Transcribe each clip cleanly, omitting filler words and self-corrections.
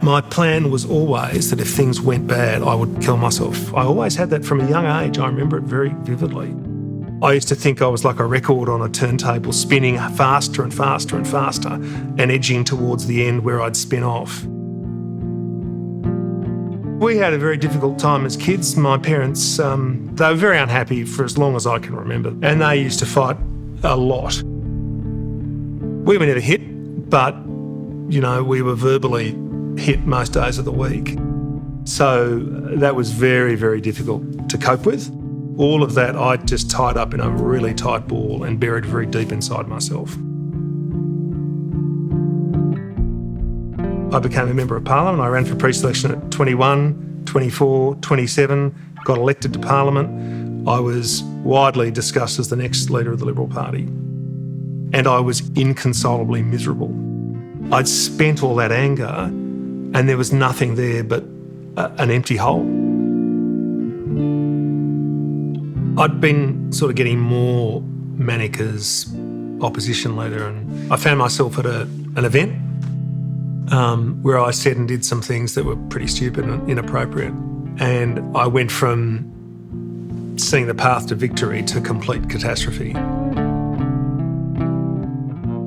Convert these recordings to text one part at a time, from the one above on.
My plan was always that if things went bad, I would kill myself. I always had that from a young age. I remember it very vividly. I used to think I was like a record on a turntable, spinning faster and faster and faster and edging towards the end where I'd spin off. We had a very difficult time as kids. My parents, they were very unhappy for as long as I can remember, and they used to fight a lot. We were never hit, but, we were verbally hit most days of the week. So that was very, very difficult to cope with. All of that I just tied up in a really tight ball and buried very deep inside myself. I became a Member of Parliament. I ran for pre-selection at 21, 24, 27, got elected to Parliament. I was widely discussed as the next leader of the Liberal Party. And I was inconsolably miserable. I'd spent all that anger and there was nothing there but an empty hole. I'd been sort of getting more manic as opposition leader, and I found myself at an event where I said and did some things that were pretty stupid and inappropriate. And I went from seeing the path to victory to complete catastrophe.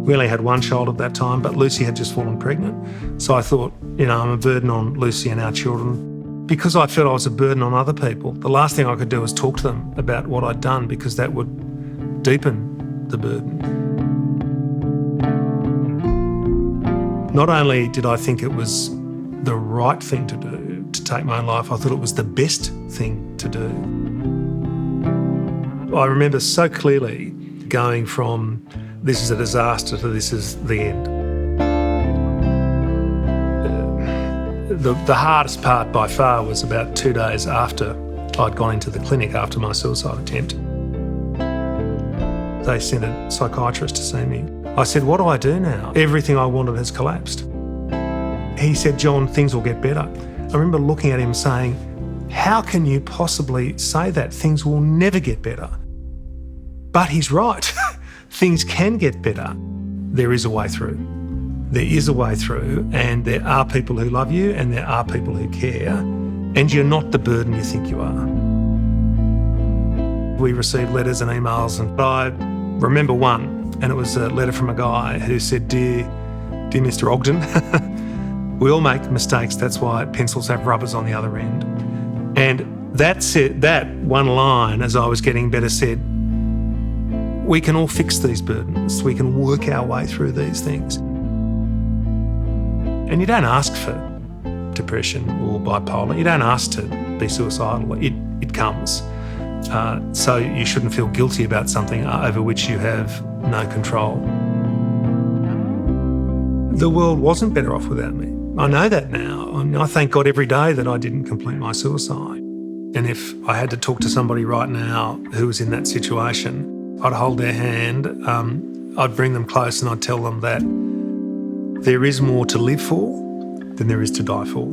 We only had one child at that time, but Lucy had just fallen pregnant. So I thought, I'm a burden on Lucy and our children. Because I felt I was a burden on other people, the last thing I could do was talk to them about what I'd done, because that would deepen the burden. Not only did I think it was the right thing to do, to take my own life, I thought it was the best thing to do. I remember so clearly going from this is a disaster to this is the end. The hardest part by far was about 2 days after I'd gone into the clinic after my suicide attempt. They sent a psychiatrist to see me. I said, what do I do now? Everything I wanted has collapsed. He said, John, things will get better. I remember looking at him saying, how can you possibly say that? Things will never get better. But he's right. Things can get better. There is a way through. There is a way through, and there are people who love you and there are people who care, and you're not the burden you think you are. We received letters and emails, and I remember one, and it was a letter from a guy who said, Dear Mr. Ogden, we all make mistakes, that's why pencils have rubbers on the other end. And that one line, as I was getting better, said, we can all fix these burdens, we can work our way through these things. And you don't ask for depression or bipolar. You don't ask to be suicidal. It comes. So you shouldn't feel guilty about something over which you have no control. The world wasn't better off without me. I know that now. I thank God every day that I didn't complete my suicide. And if I had to talk to somebody right now who was in that situation, I'd hold their hand, I'd bring them close, and I'd tell them that there is more to live for than there is to die for.